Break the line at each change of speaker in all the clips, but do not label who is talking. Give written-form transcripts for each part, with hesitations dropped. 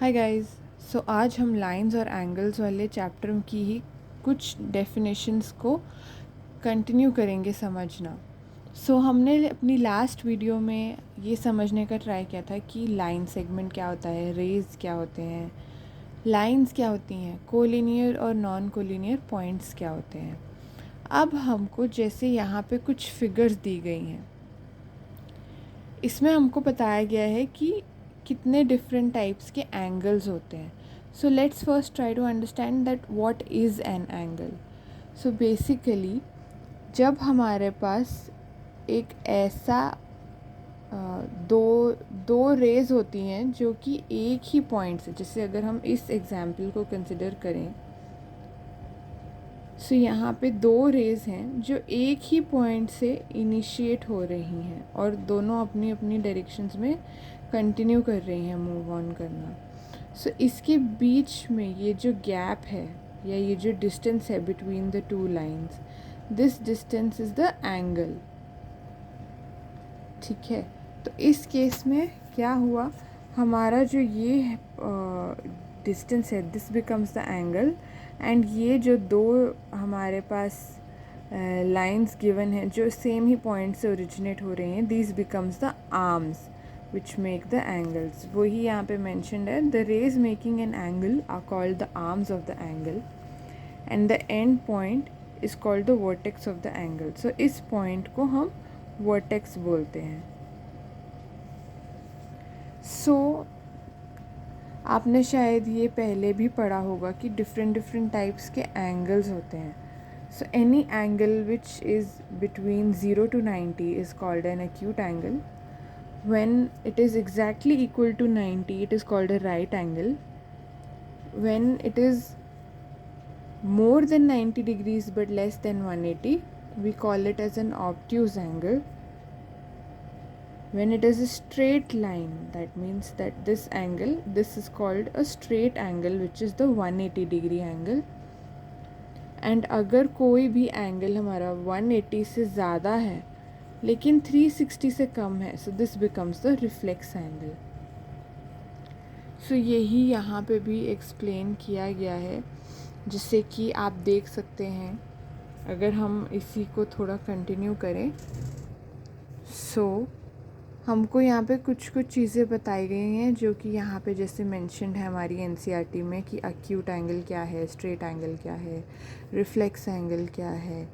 Hi guys. सो आज हम lines और एंगल्स वाले चैप्टर की ही कुछ डेफिनेशंस को कंटिन्यू करेंगे समझना। हमने अपनी लास्ट वीडियो में ये समझने का ट्राई किया था कि लाइन सेगमेंट क्या होता है, रेज क्या होते हैं, लाइंस क्या होती हैं, कोलिनियर और नॉन कोलिनियर पॉइंट्स क्या होते हैं। अब हमको जैसे यहाँ पे कुछ फिगर्स दी गई हैं, इसमें हमको बताया गया है कि कितने डिफरेंट टाइप्स के एंगल्स होते हैं। So let's first try to understand that what is an angle. So basically जब हमारे पास एक ऐसा दो दो रेज होती हैं जो कि एक ही पॉइंट से, जैसे अगर हम इस एग्जाम्पल को कंसिडर करें, सो यहाँ पे दो रेज़ हैं जो एक ही पॉइंट से इनिशिएट हो रही हैं और दोनों अपनी अपनी डायरेक्शंस में कंटिन्यू कर रही हैं मूव ऑन करना। सो इसके बीच में ये जो गैप है या ये जो डिस्टेंस है between the two lines, this distance is the angle. ठीक है, तो इस केस में क्या हुआ, हमारा जो ये डिस्टेंस है this becomes the angle, and ये जो दो हमारे पास लाइंस गिवन हैं जो सेम ही पॉइंट से ओरिजिनेट हो रही हैं, these becomes the arms which make the angles. वही यहाँ पे मैंशनड है, the rays making an angle are called the arms of the angle and the end point is called the vertex of the angle. So इस point को हम vertex बोलते हैं। आपने शायद ये पहले भी पढ़ा होगा कि डिफरेंट डिफरेंट टाइप्स के एंगल्स होते हैं। So any angle which is between 0 to 90 is called an acute angle. When it is exactly equal to 90, it is called a right angle. When it is more than 90 degrees but less than 180, we call it as an obtuse angle. When it is a straight line, that means that this is called a straight angle, which is the 180 degree angle. And अगर कोई भी angle हमारा 180 से ज़्यादा है लेकिन 360 से कम है, so this becomes the reflex angle. So यही यहाँ पे भी एक्सप्लेन किया गया है, जिससे कि आप देख सकते हैं। अगर हम इसी को थोड़ा कंटिन्यू करें, हमको यहाँ पे कुछ कुछ चीज़ें बताई गई हैं जो कि यहाँ पे जैसे मेंशन्ड है हमारी एनसीईआरटी में कि एक्यूट एंगल क्या है, स्ट्रेट एंगल क्या है, रिफ्लेक्स एंगल क्या है,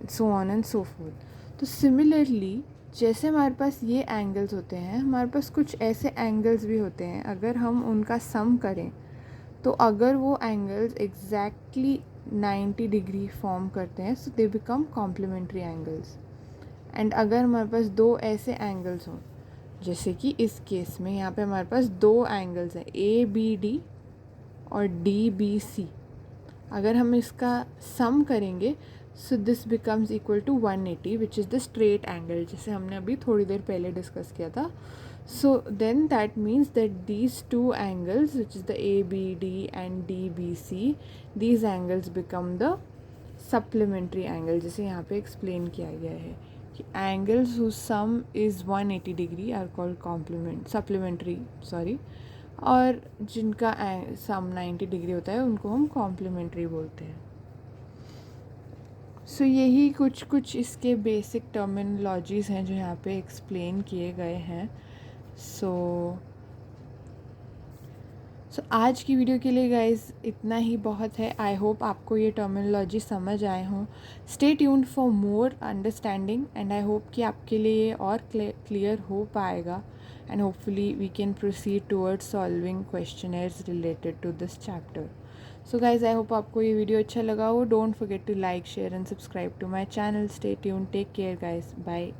so on and so fourth. तो सिमिलरली जैसे हमारे पास ये एंगल्स होते हैं, हमारे पास कुछ ऐसे एंगल्स भी होते हैं, अगर हम उनका सम करें तो अगर वो एंगल्स एग्जैक्टली 90 डिग्री फॉर्म करते हैं, so they become complementary angles. And अगर हमारे पास दो ऐसे एंगल्स हों, जैसे कि इस केस में यहाँ पे हमारे पास दो एंगल्स हैं, ए बी डी और डी बी सी, अगर हम इसका सम करेंगे, so this becomes equal to 180 which is the straight angle, जिसे हमने अभी थोड़ी देर पहले डिस्कस किया था। So then that means that these two angles which is the A B D and D B C, these angles become the supplementary angle, जिसे यहाँ पे एक्सप्लेन किया गया है कि angles whose sum is 180 degree are called supplementary, और जिनका सम 90 degree होता है उनको हम कॉम्प्लीमेंट्री बोलते हैं। सो यही कुछ कुछ इसके बेसिक टर्मिनोलॉजीज़ हैं जो यहाँ पे एक्सप्लेन किए गए हैं। सो आज की वीडियो के लिए गाइस इतना ही बहुत है। आई होप आपको ये टर्मिनोलॉजी समझ आए हों। Stay tuned for more understanding, and I hope कि आपके लिए ये और क्लियर हो पाएगा, and hopefully we can proceed towards solving questions related to this chapter. So guys I hope आपको ये वीडियो अच्छा लगा हो। Don't forget to like, share and subscribe to my channel. Stay tuned, take care guys, bye.